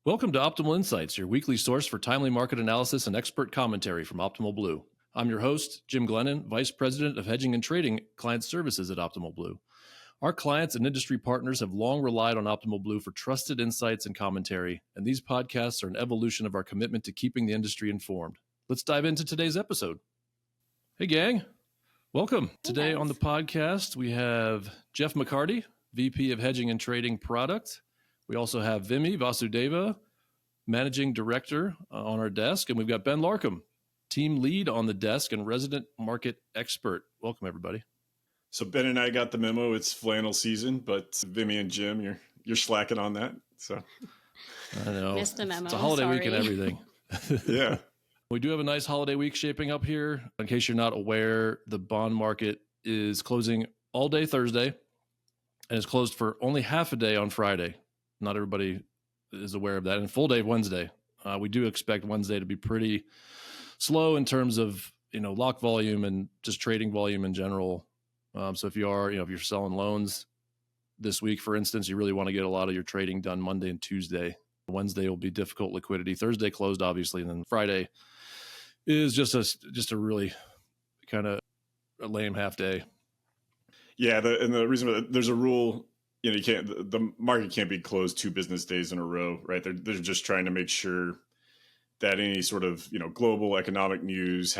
Welcome to Optimal Insights, your weekly source for timely market analysis and expert commentary from Optimal Blue. I'm your host, Jim Glennon, Vice President of Hedging and Trading Client Services at Optimal Blue. Our clients and industry partners have long relied on Optimal Blue for trusted insights and commentary, and these podcasts are an evolution of our commitment to keeping the industry informed. Let's dive into today's episode. Hey, gang. Welcome. Today on the podcast, we have Jeff McCarty, VP of Hedging and Trading Product. We also have Vimi Vasudeva, Managing Director on our desk. And we've got Ben Larcombe, Team Lead on the desk and Resident Market Expert. Welcome, everybody. So Ben and I got the memo. It's flannel season, but Vimy and Jim, you're slacking on that. So I know. Missed the memo. It's a holiday week and everything. Yeah. We do have a nice holiday week shaping up here. In case you're not aware, the bond market is closing all day Thursday and it's closed for only half a day on Friday. Not everybody is aware of that. And full day Wednesday. We do expect Wednesday to be pretty slow in terms of, lock volume and just trading volume in general. So if you are, if you're selling loans this week, for instance, you really want to get a lot of your trading done Monday and Tuesday. Wednesday will be difficult liquidity. Thursday closed, obviously, and then Friday is just a really kind of a lame half day. Yeah, the reason there's a rule, you can't, the market can't be closed 2 business days in a row, right? They're just trying to make sure that any sort of global economic news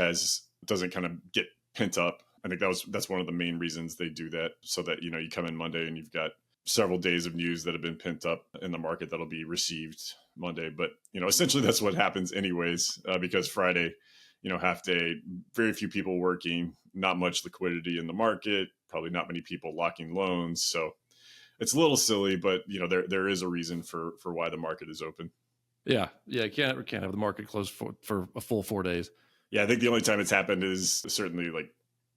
doesn't kind of get pent up. I think that's one of the main reasons they do that, so that you come in Monday and you've got several days of news that have been pent up in the market that'll be received Monday. But essentially that's what happens anyways, because Friday, half day, very few people working, not much liquidity in the market, probably not many people locking loans. So it's a little silly, but there is a reason for why the market is open. Yeah. You can't have the market closed for a full 4 days. Yeah, I think the only time it's happened is certainly like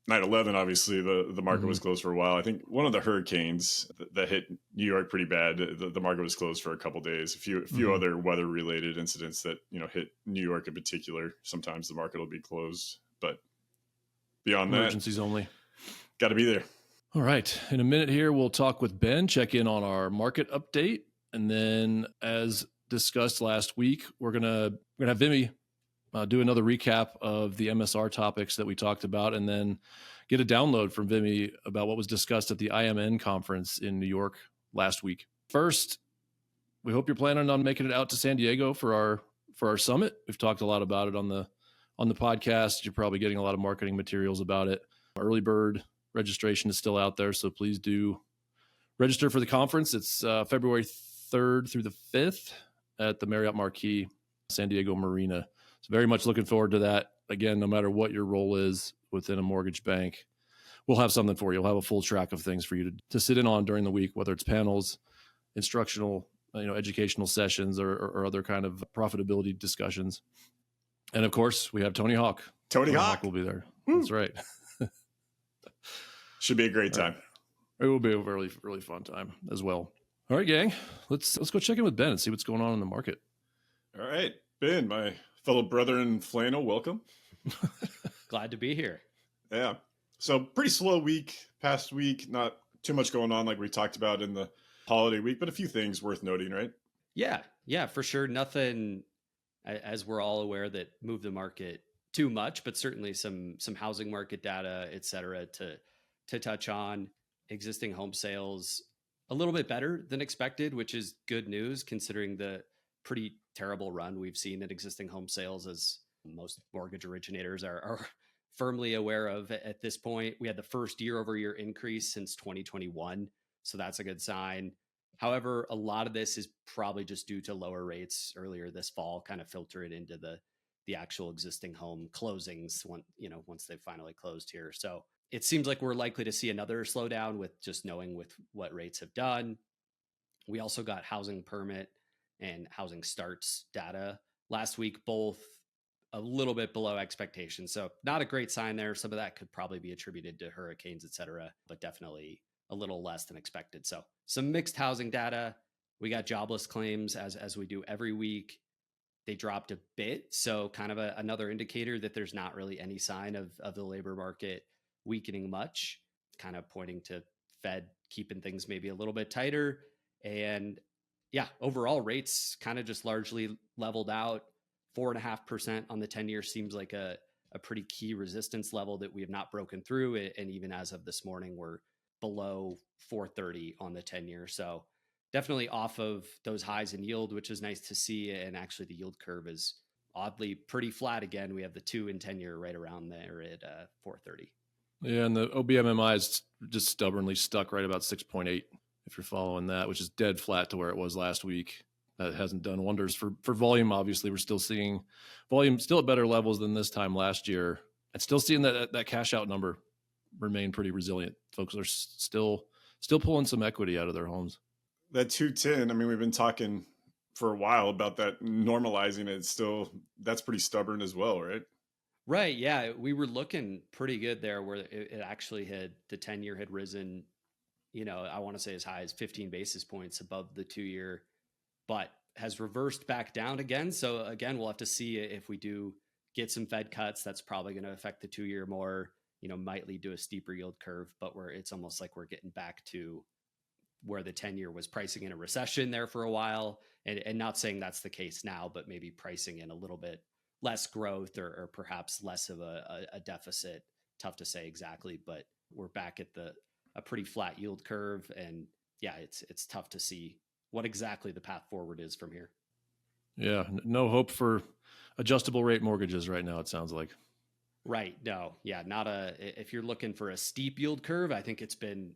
9/11. Obviously, the market was closed for a while. I think one of the hurricanes that hit New York pretty bad, the market was closed for a couple of days. A few other weather related incidents that hit New York in particular. Sometimes the market will be closed, but beyond that, emergencies only. Got to be there. All right. In a minute here, we'll talk with Ben, check in on our market update. And then as discussed last week, we're gonna have Vimy do another recap of the MSR topics that we talked about, and then get a download from Vimy about what was discussed at the IMN conference in New York last week. First, we hope you're planning on making it out to San Diego for our summit. We've talked a lot about it on the podcast. You're probably getting a lot of marketing materials about it. Early bird registration is still out there, so please do register for the conference. It's February 3rd through the 5th at the Marriott Marquis San Diego Marina. So very much looking forward to that. Again, no matter what your role is within a mortgage bank, we'll have something for you. We'll have a full track of things for you to sit in on during the week, whether it's panels, instructional, educational sessions, or other kind of profitability discussions. And of course, we have Tony Hawk. Tony Hawk will be there. Woo. That's right. Should be a great time. Right. It will be a really, really fun time as well. All right, gang, let's go check in with Ben and see what's going on in the market. All right, Ben, my fellow brother in flannel, welcome. Glad to be here. Yeah. So pretty slow past week, not too much going on like we talked about in the holiday week, but a few things worth noting, right? Yeah, for sure. Nothing, as we're all aware, that moved the market too much, but certainly some housing market data, et cetera, to touch on. Existing home sales a little bit better than expected, which is good news considering the pretty terrible run we've seen at existing home sales, as most mortgage originators are firmly aware of at this point. We had the first year-over-year increase since 2021, so that's a good sign. However, a lot of this is probably just due to lower rates earlier this fall, kind of filter it into the actual existing home closings once they've finally closed here. So it seems like we're likely to see another slowdown with just knowing with what rates have done. We also got housing permit and housing starts data last week, both a little bit below expectations. So not a great sign there. Some of that could probably be attributed to hurricanes, et cetera, but definitely a little less than expected. So some mixed housing data. We got jobless claims as we do every week. They dropped a bit. So kind of another indicator that there's not really any sign of the labor market weakening much, kind of pointing to Fed keeping things maybe a little bit tighter. And yeah, overall rates kind of just largely leveled out. 4.5% on the 10-year seems like a pretty key resistance level that we have not broken through. And even as of this morning, we're below 430 on the 10-year. So definitely off of those highs in yield, which is nice to see. And actually the yield curve is oddly pretty flat again. We have the 2 and 10-year right around there at 430. Yeah, and the OBMMI is just stubbornly stuck right about 6.8 if you're following that, which is dead flat to where it was last week. That hasn't done wonders for volume. Obviously, we're still seeing volume still at better levels than this time last year, and still seeing that cash out number remain pretty resilient. Folks are still pulling some equity out of their homes. That 210, I mean, we've been talking for a while about that normalizing. That's pretty stubborn as well, right? Right. Yeah. We were looking pretty good there where it actually had the 10-year had risen, I want to say as high as 15 basis points above the 2-year, but has reversed back down again. So again, we'll have to see if we do get some Fed cuts. That's probably going to affect the 2-year more, might lead to a steeper yield curve, but it's almost like we're getting back to where the 10-year was pricing in a recession there for a while. And not saying that's the case now, but maybe pricing in a little bit less growth or perhaps less of a deficit. Tough to say exactly, but we're back at a pretty flat yield curve. And yeah, it's tough to see what exactly the path forward is from here. Yeah, no hope for adjustable rate mortgages right now, it sounds like. Right. No. Yeah. If you're looking for a steep yield curve, I think it's been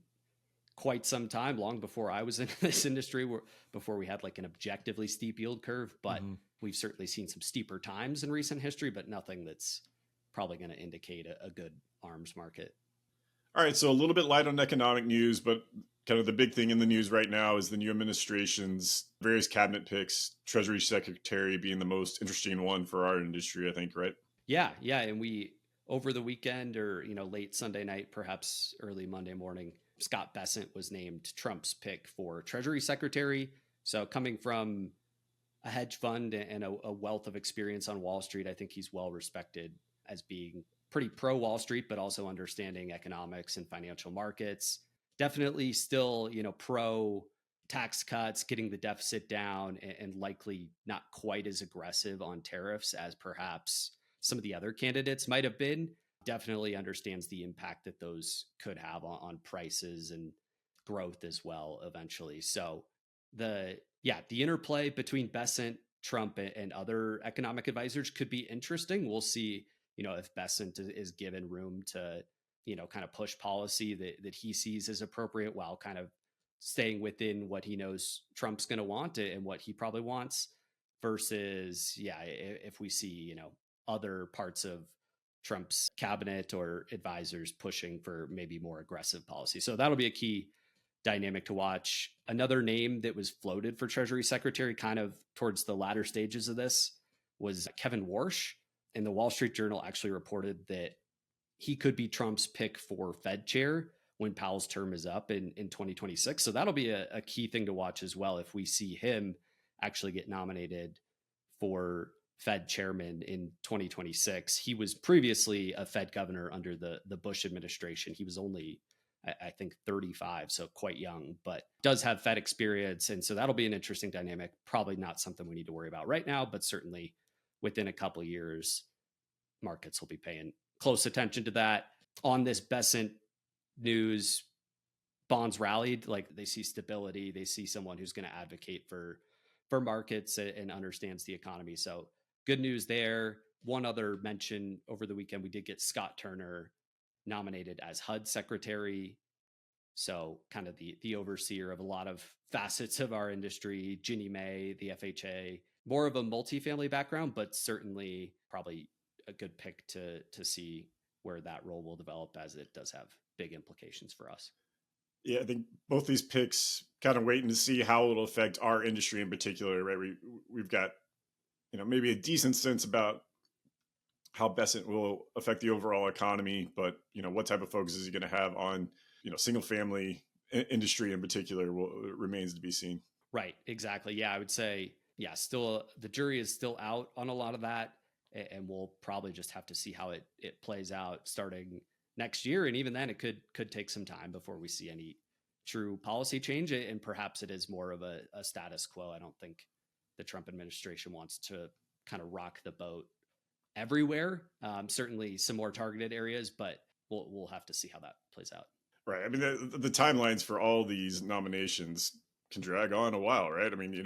quite some time, long before I was in this industry, before we had like an objectively steep yield curve. But we've certainly seen some steeper times in recent history, but nothing that's probably going to indicate a good arms market. All right, so a little bit light on economic news, but kind of the big thing in the news right now is the new administration's various cabinet picks, Treasury Secretary being the most interesting one for our industry, I think, right? Yeah. And we, over the weekend or, late Sunday night, perhaps early Monday morning, Scott Bessent was named Trump's pick for Treasury Secretary. So coming from a hedge fund and a wealth of experience on Wall Street, I think he's well respected as being pretty pro Wall Street, but also understanding economics and financial markets. Definitely still, pro tax cuts, getting the deficit down, and likely not quite as aggressive on tariffs as perhaps some of the other candidates might have been. Definitely understands the impact that those could have on prices and growth as well eventually. So the interplay between Bessent, Trump, and other economic advisors could be interesting. We'll see, if Bessent is given room to, kind of push policy that he sees as appropriate while kind of staying within what he knows Trump's going to want and what he probably wants versus, if we see, other parts of Trump's cabinet or advisors pushing for maybe more aggressive policy. So that'll be a key dynamic to watch. Another name that was floated for Treasury Secretary kind of towards the latter stages of this was Kevin Warsh. And the Wall Street Journal actually reported that he could be Trump's pick for Fed chair when Powell's term is up in 2026. So that'll be a key thing to watch as well if we see him actually get nominated for Fed chairman in 2026. He was previously a Fed governor under the Bush administration. He was only, I think, 35, so quite young, but does have Fed experience. And so that'll be an interesting dynamic. Probably not something we need to worry about right now, but certainly within a couple of years, markets will be paying close attention to that. On this Bessent news, bonds rallied, like they see stability. They see someone who's going to advocate for markets and understands the economy. So good news there. One other mention over the weekend, we did get Scott Turner nominated as HUD secretary. So kind of the overseer of a lot of facets of our industry. Ginnie Mae, the FHA, more of a multifamily background, but certainly probably a good pick to see where that role will develop, as it does have big implications for us. Yeah, I think both these picks kind of waiting to see how it'll affect our industry in particular, right? We've got, maybe a decent sense about how Bessent will affect the overall economy, but, what type of focus is he going to have on, single family industry in particular remains to be seen. Right. Exactly. Yeah. I would say, still the jury is still out on a lot of that. And we'll probably just have to see how it plays out starting next year. And even then it could take some time before we see any true policy change, and perhaps it is more of a status quo. I don't think the Trump administration wants to kind of rock the boat everywhere. Certainly some more targeted areas, but we'll have to see how that plays out. Right. I mean, the timelines for all these nominations can drag on a while, right? I mean,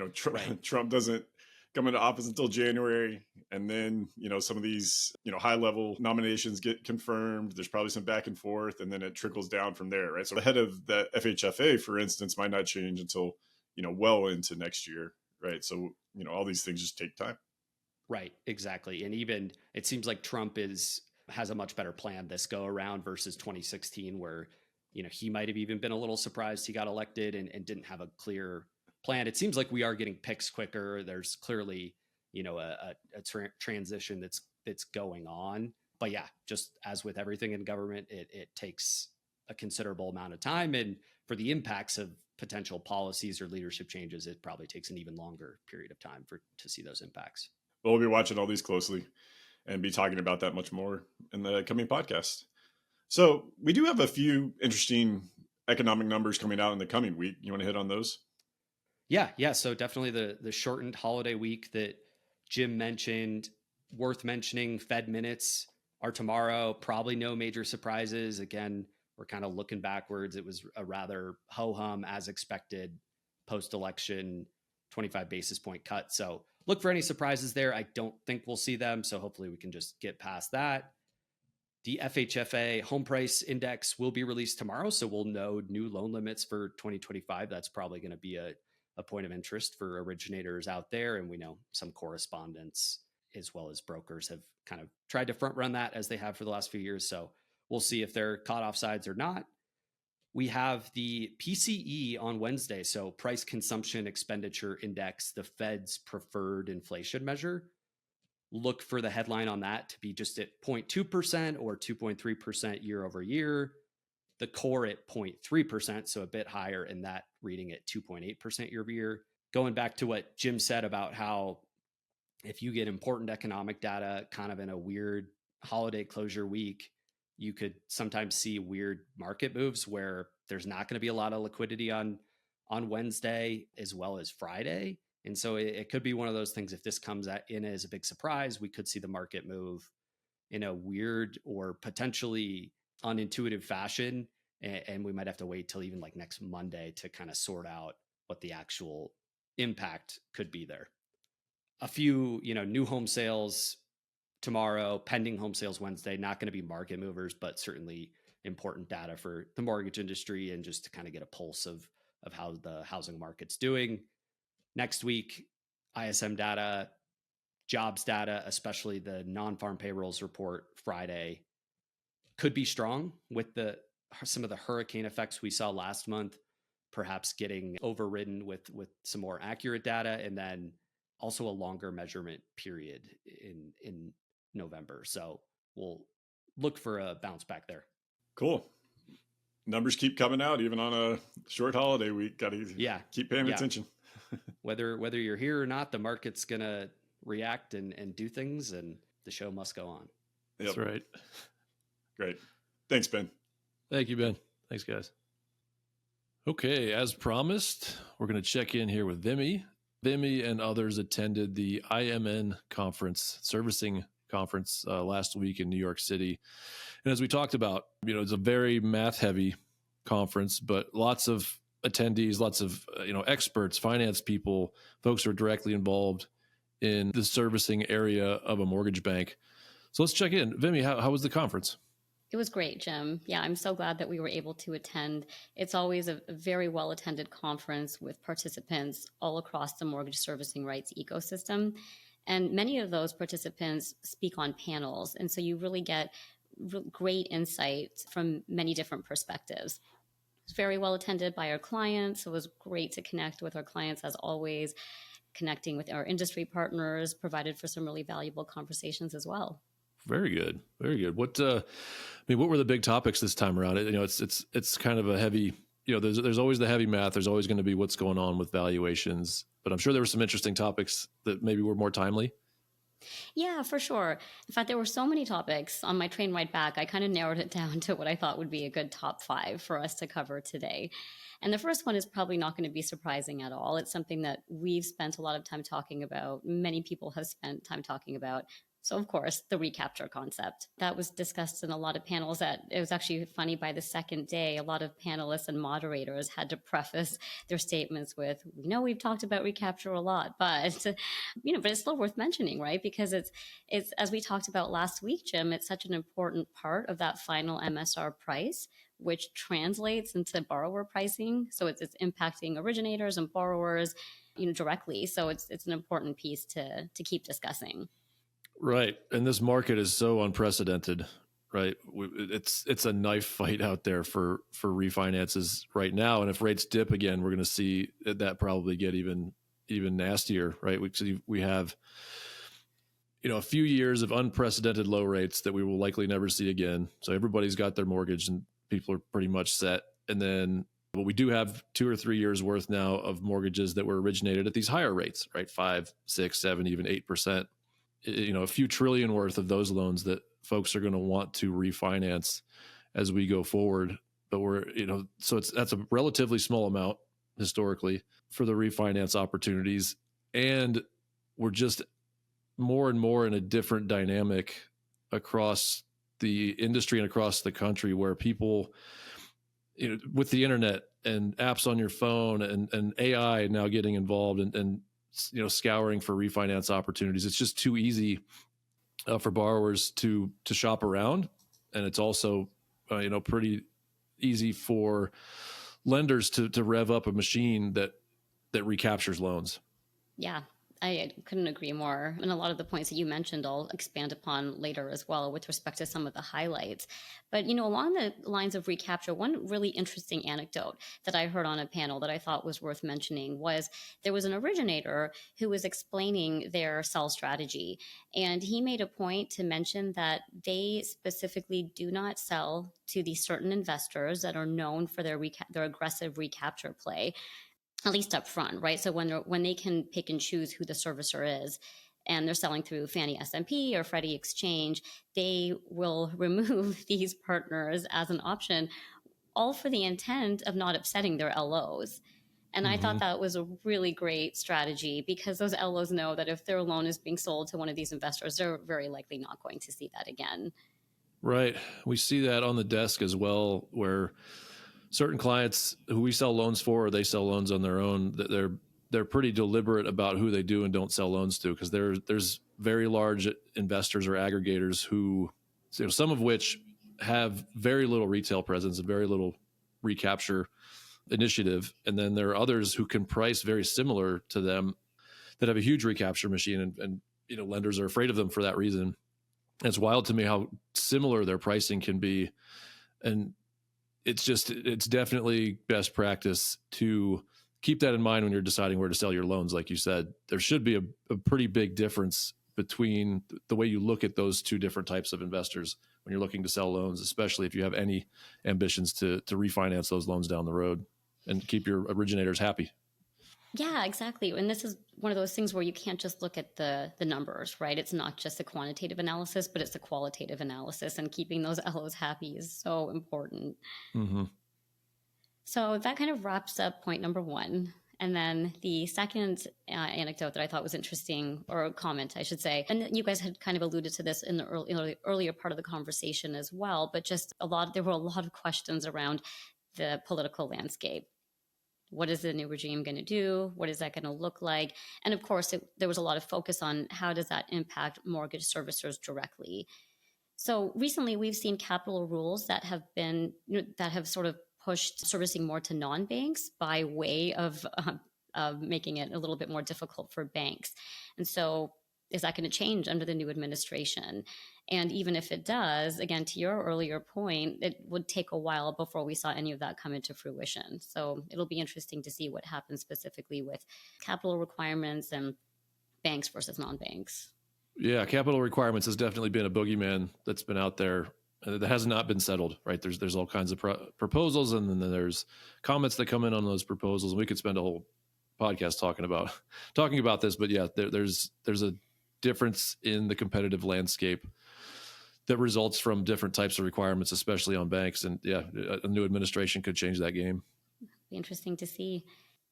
Trump doesn't come into office until January, and then some of these high level nominations get confirmed. There's probably some back and forth, and then it trickles down from there, right? So the head of the FHFA, for instance, might not change until well into next year, right? So all these things just take time. Right, exactly. And even it seems like Trump has a much better plan this go around versus 2016, where he might have even been a little surprised he got elected and didn't have a clear plan. It seems like we are getting picks quicker. There's clearly a transition that's going on. But yeah, just as with everything in government, it takes a considerable amount of time, and for the impacts of potential policies or leadership changes, it probably takes an even longer period of time to see those impacts. Well, we'll be watching all these closely and be talking about that much more in the coming podcast. So we do have a few interesting economic numbers coming out in the coming week. You want to hit on those? Yeah. So definitely the shortened holiday week that Jim mentioned. Worth mentioning, Fed minutes are tomorrow. Probably no major surprises. Again, we're kind of looking backwards. It was a rather ho-hum as expected post-election 25 basis point cut. So look for any surprises there. I don't think we'll see them. So hopefully we can just get past that. The FHFA home price index will be released tomorrow. So we'll know new loan limits for 2025. That's probably going to be a point of interest for originators out there. And we know some correspondents as well as brokers have kind of tried to front run that as they have for the last few years. So we'll see if they're caught off sides or not. We have the PCE on Wednesday. So price consumption expenditure index, the Fed's preferred inflation measure. Look for the headline on that to be just at 0.2% or 2.3% year over year. The core at 0.3%, so a bit higher, and that reading at 2.8% year over year. Going back to what Jim said about how if you get important economic data kind of in a weird holiday closure week, you could sometimes see weird market moves where there's not going to be a lot of liquidity on Wednesday as well as Friday. And so it could be one of those things. If this comes in as a big surprise, we could see the market move in a weird or potentially unintuitive fashion. And we might have to wait till even like next Monday to kind of sort out what the actual impact could be there. A few, new home sales tomorrow, pending home sales Wednesday, not going to be market movers, but certainly important data for the mortgage industry and just to kind of get a pulse of how the housing market's doing. Next week, ISM data, jobs data, especially the non-farm payrolls report Friday, could be strong with some of the hurricane effects we saw last month, perhaps getting overridden with some more accurate data, and then also a longer measurement period in November. So we'll look for a bounce back there. Cool. Numbers keep coming out even on a short holiday week. Got to keep paying attention. Whether you're here or not, the market's going to react and do things, and the show must go on. That's right. Great. Thanks, Ben. Thank you, Ben. Thanks, guys. Okay, as promised, we're going to check in here with Vimi. Vimi and others attended the IMN conference, servicing conference last week in New York City. And as we talked about, it's a very math-heavy conference, but lots of attendees, lots of experts, finance people, folks who are directly involved in the servicing area of a mortgage bank. So let's check in. Vimi, how was the conference? It was great, Jim. Yeah, I'm so glad that we were able to attend. It's always a very well-attended conference with participants all across the mortgage servicing rights ecosystem. And many of those participants speak on panels. And so you really get great insight from many different perspectives. It was very well attended by our clients. It was great to connect with our clients as always, connecting with our industry partners, provided for some really valuable conversations as well. Very good. Very good. What were the big topics this time around? It's kind of a heavy, there's always the heavy math. There's always going to be what's going on with valuations, but I'm sure there were some interesting topics that maybe were more timely. Yeah, for sure. In fact, there were so many topics on my train ride back. I kind of narrowed it down to what I thought would be a good top 5 for us to cover today. And the first one is probably not going to be surprising at all. It's something that we've spent a lot of time talking about. Many people have spent time talking about. So, of course, the recapture concept. That was discussed in a lot of panels. That it was actually funny, by the second day, a lot of panelists and moderators had to preface their statements with, we know we've talked about recapture a lot, but but it's still worth mentioning, right? Because it's as we talked about last week, Jim, it's such an important part of that final MSR price, which translates into borrower pricing. So it's impacting originators and borrowers, directly. So it's an important piece to keep discussing. Right. And this market is so unprecedented, right? It's a knife fight out there for refinances right now. And if rates dip again, we're going to see that probably get even nastier, right? We have, a few years of unprecedented low rates that we will likely never see again. So everybody's got their mortgage and people are pretty much set. And then, but we do have 2 or 3 years worth now of mortgages that were originated at these higher rates, right? 5, 6, 7, even 8%. A few trillion worth of those loans that folks are going to want to refinance as we go forward. But that's a relatively small amount historically for the refinance opportunities. And we're just more and more in a different dynamic across the industry and across the country, where people, with the internet and apps on your phone and AI now getting involved and scouring for refinance opportunities, it's just too easy for borrowers to shop around. And it's also, pretty easy for lenders to rev up a machine that recaptures loans. Yeah, I couldn't agree more. And a lot of the points that you mentioned, I'll expand upon later as well with respect to some of the highlights. But, along the lines of recapture, one really interesting anecdote that I heard on a panel that I thought was worth mentioning was there was an originator who was explaining their sell strategy. And he made a point to mention that they specifically do not sell to these certain investors that are known for their aggressive recapture play, at least up front, right? So when they can pick and choose who the servicer is, and they're selling through Fannie S&P or Freddie Exchange, they will remove these partners as an option, all for the intent of not upsetting their LOs. And I thought that was a really great strategy, because those LOs know that if their loan is being sold to one of these investors, they're very likely not going to see that again. Right. We see that on the desk as well, where certain clients who we sell loans for, or they sell loans on their own, they're pretty deliberate about who they do and don't sell loans to, because there's very large investors or aggregators who, some of which have very little retail presence and very little recapture initiative. And then there are others who can price very similar to them that have a huge recapture machine, and lenders are afraid of them for that reason. And it's wild to me how similar their pricing can be. And it's definitely best practice to keep that in mind when you're deciding where to sell your loans. Like you said, there should be a pretty big difference between the way you look at those two different types of investors when you're looking to sell loans, especially if you have any ambitions to refinance those loans down the road and keep your originators happy. Yeah, exactly. And this is one of those things where you can't just look at the numbers, right? It's not just a quantitative analysis, but it's a qualitative analysis, and keeping those LOs happy is so important. Mm-hmm. So that kind of wraps up point number 1. And then the second anecdote that I thought was interesting, or comment, I should say, and you guys had kind of alluded to this in the earlier part of the conversation as well, but just there were a lot of questions around the political landscape. What is the new regime going to do? What is that going to look like? And of course, there was a lot of focus on how does that impact mortgage servicers directly. So recently, we've seen capital rules that have sort of pushed servicing more to non-banks by way of making it a little bit more difficult for banks. And so, is that going to change under the new administration? And even if it does, again, to your earlier point, it would take a while before we saw any of that come into fruition. So it'll be interesting to see what happens specifically with capital requirements and banks versus non-banks. Yeah, capital requirements has definitely been a boogeyman that's been out there that has not been settled, right? There's all kinds of proposals, and then there's comments that come in on those proposals. We could spend a whole podcast talking about this, but yeah, there's a difference in the competitive landscape that results from different types of requirements, especially on banks. And yeah, a new administration could change that game. Be interesting to see.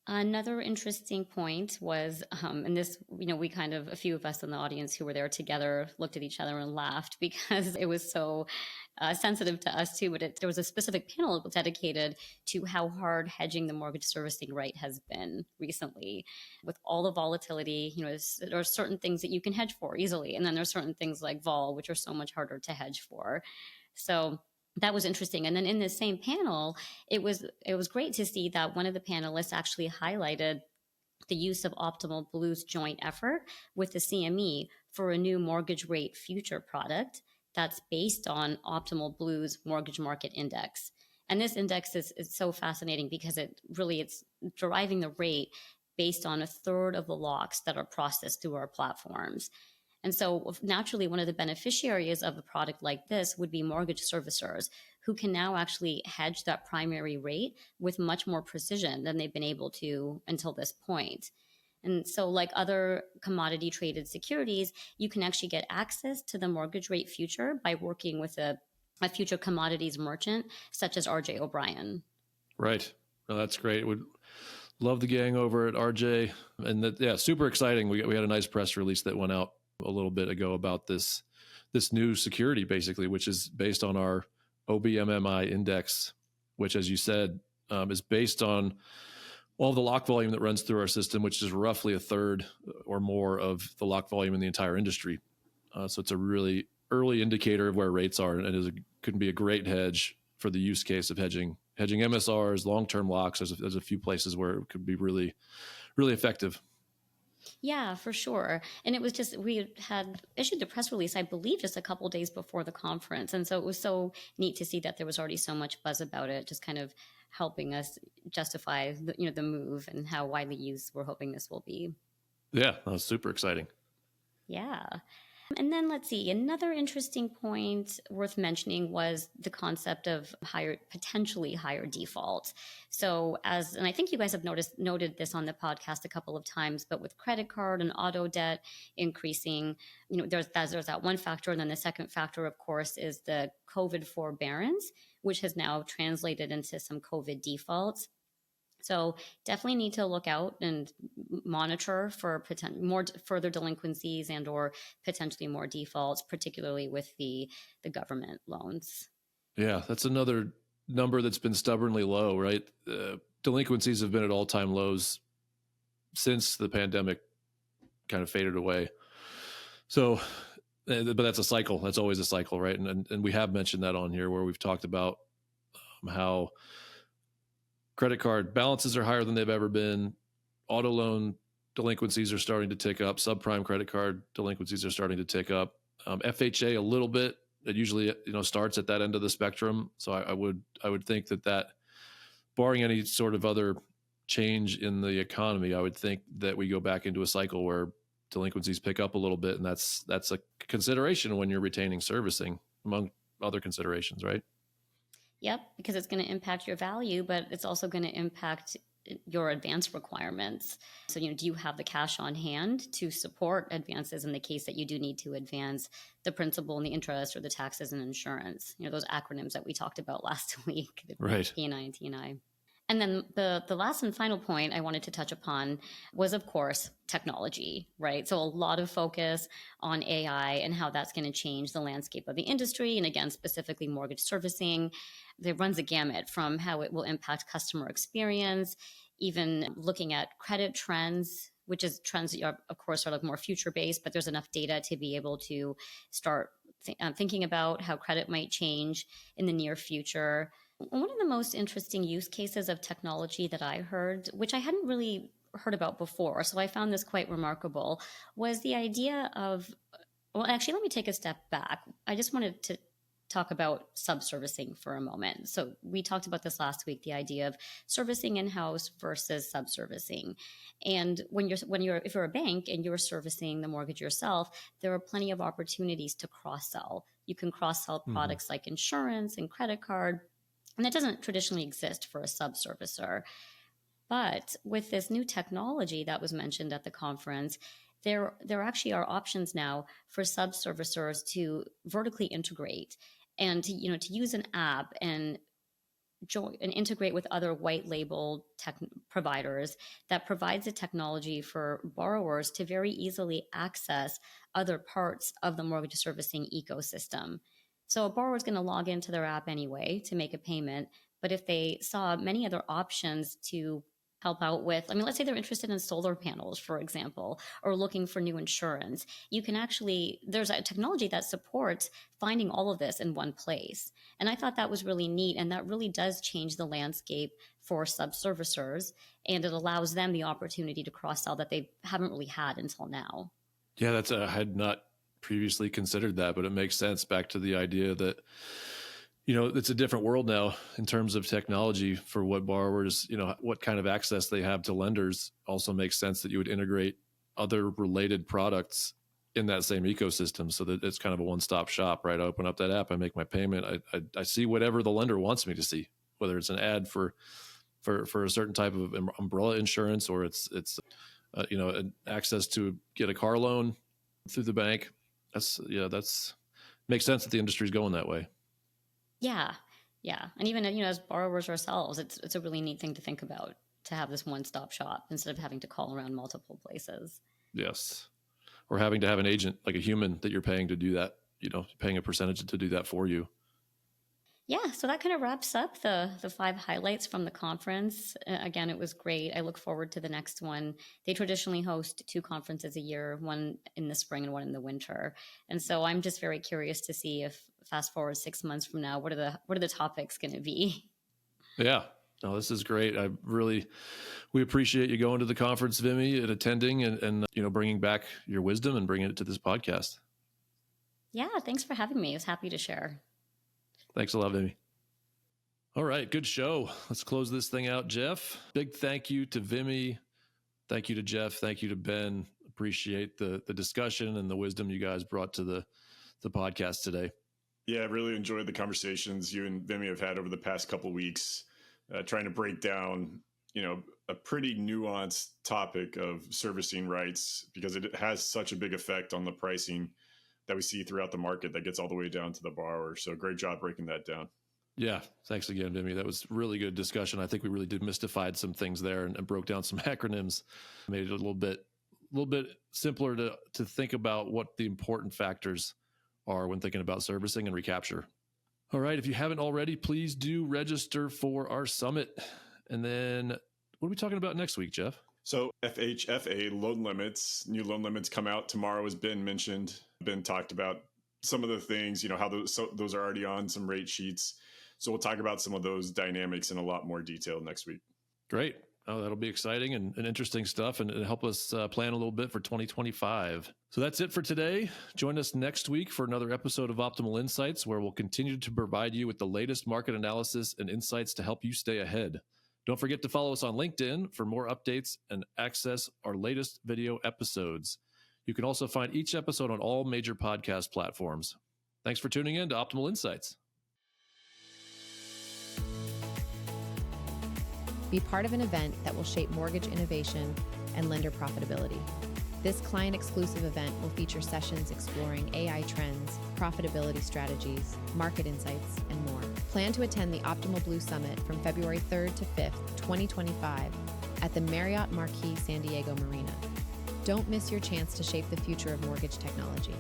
Another interesting point was, and this, we kind of, a few of us in the audience who were there together looked at each other and laughed because it was so sensitive to us too. But there was a specific panel dedicated to how hard hedging the mortgage servicing rate has been recently. With all the volatility, there are certain things that you can hedge for easily. And then there's certain things like vol, which are so much harder to hedge for. So that was interesting. And then in this same panel, it was great to see that one of the panelists actually highlighted the use of Optimal Blue's joint effort with the CME for a new mortgage rate future product that's based on Optimal Blue's mortgage market index. And this index is so fascinating because it's deriving the rate based on a third of the locks that are processed through our platforms. And so naturally, one of the beneficiaries of a product like this would be mortgage servicers who can now actually hedge that primary rate with much more precision than they've been able to until this point. And so like other commodity traded securities, you can actually get access to the mortgage rate future by working with a future commodities merchant such as RJ O'Brien. Right. Well, that's great. Would love the gang over at RJ. And super exciting. We had a nice press release that went out a little bit ago about this new security, basically, which is based on our OBMMI index, which, as you said, is based on all the lock volume that runs through our system, which is roughly a third or more of the lock volume in the entire industry. So it's a really early indicator of where rates are, and could be a great hedge for the use case of hedging MSRs, long-term locks. There's a few places where it could be really, really effective. Yeah, for sure. And it was just, we had issued the press release, I believe, just a couple of days before the conference. And so it was so neat to see that there was already so much buzz about it, just kind of helping us justify the move and how widely used we're hoping this will be. Yeah, that was super exciting. Yeah. And then let's see, another interesting point worth mentioning was the concept of potentially higher default. So and I think you guys have noted this on the podcast a couple of times, but with credit card and auto debt increasing, there's that one factor. And then the second factor, of course, is the COVID forbearance, which has now translated into some COVID defaults. So definitely need to look out and monitor for more further delinquencies and or potentially more defaults, particularly with the government loans. Yeah, that's another number that's been stubbornly low, right? Delinquencies have been at all-time lows since the pandemic kind of faded away. So, but that's a cycle. That's always a cycle, right? And we have mentioned that on here where we've talked about how credit card balances are higher than they've ever been. Auto loan delinquencies are starting to tick up. Subprime credit card delinquencies are starting to tick up. FHA a little bit. It usually starts at that end of the spectrum. So I would think that barring any sort of other change in the economy, I would think that we go back into a cycle where delinquencies pick up a little bit, and that's a consideration when you're retaining servicing, among other considerations, right? Yep, because it's going to impact your value, but it's also going to impact your advance requirements. So, do you have the cash on hand to support advances in the case that you do need to advance the principal and the interest or the taxes and insurance? Those acronyms that we talked about last week, right? P&I and T&I. And then the last and final point I wanted to touch upon was, of course, technology, right? So a lot of focus on AI and how that's going to change the landscape of the industry. And again, specifically mortgage servicing. It runs a gamut from how it will impact customer experience, even looking at credit trends, which is trends that are, of course, are more future-based, but there's enough data to be able to start thinking about how credit might change in the near future. One of the most interesting use cases of technology that I heard, which I hadn't really heard about before, so I found this quite remarkable, was the idea of, well, actually, let me take a step back. I just wanted to talk about subservicing for a moment. So we talked about this last week, the idea of servicing in-house versus subservicing. And if you're a bank and you're servicing the mortgage yourself, there are plenty of opportunities to cross-sell. You can cross-sell products like insurance and credit card, and that doesn't traditionally exist for a subservicer. But with this new technology that was mentioned at the conference, there actually are options now for sub-servicers to vertically integrate and to use an app and integrate with other white label tech providers that provides a technology for borrowers to very easily access other parts of the mortgage servicing ecosystem. So a borrower is going to log into their app anyway to make a payment, but if they saw many other options to help out with, let's say they're interested in solar panels, for example, or looking for new insurance, there's a technology that supports finding all of this in one place. And I thought that was really neat. And that really does change the landscape for sub-servicers. And it allows them the opportunity to cross-sell that they haven't really had until now. Yeah, I had not previously considered that, but it makes sense back to the idea that it's a different world now in terms of technology for what borrowers, what kind of access they have to lenders. Also makes sense that you would integrate other related products in that same ecosystem so that it's kind of a one-stop shop, right? I open up that app, I make my payment, I see whatever the lender wants me to see, whether it's an ad for a certain type of umbrella insurance or it's an access to get a car loan through the bank. That's makes sense that the industry's going that way. Yeah. And even, as borrowers ourselves, it's a really neat thing to think about, to have this one-stop shop instead of having to call around multiple places. Yes. Or having to have an agent, like a human that you're paying to do that, paying a percentage to do that for you. Yeah, so that kind of wraps up the 5 highlights from the conference. Again, it was great. I look forward to the next one. They traditionally host 2 conferences a year, one in the spring and one in the winter. And so I'm just very curious to see if fast forward 6 months from now, what are the topics going to be? Yeah, no, this is great. We appreciate you going to the conference, Vimi, and attending and bringing back your wisdom and bringing it to this podcast. Yeah, thanks for having me. I was happy to share. Thanks a lot, Vimi. All right, good show. Let's close this thing out, Jeff. Big thank you to Vimi. Thank you to Jeff. Thank you to Ben. Appreciate the discussion and the wisdom you guys brought to the podcast today. Yeah, I really enjoyed the conversations you and Vimi have had over the past couple of weeks, trying to break down, a pretty nuanced topic of servicing rights, because it has such a big effect on the pricing that we see throughout the market that gets all the way down to the borrower. So great job breaking that down. Yeah. Thanks again, Vimi. That was really good discussion. I think we really demystified some things there and broke down some acronyms, made it a little bit simpler to think about what the important factors are when thinking about servicing and recapture. All right. If you haven't already, please do register for our summit. And then what are we talking about next week, Jeff? So FHFA loan limits, new loan limits come out tomorrow, as Ben mentioned. Ben talked about some of the things, how those are already on some rate sheets. So we'll talk about some of those dynamics in a lot more detail next week. Great. Oh, that'll be exciting and interesting stuff and help us plan a little bit for 2025. So that's it for today. Join us next week for another episode of Optimal Insights, where we'll continue to provide you with the latest market analysis and insights to help you stay ahead. Don't forget to follow us on LinkedIn for more updates and access our latest video episodes. You can also find each episode on all major podcast platforms. Thanks for tuning in to Optimal Insights. Be part of an event that will shape mortgage innovation and lender profitability. This client-exclusive event will feature sessions exploring AI trends, profitability strategies, market insights, and more. Plan to attend the Optimal Blue Summit from February 3rd to 5th, 2025 at the Marriott Marquis San Diego Marina. Don't miss your chance to shape the future of mortgage technology.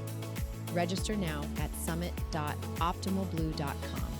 Register now at summit.optimalblue.com.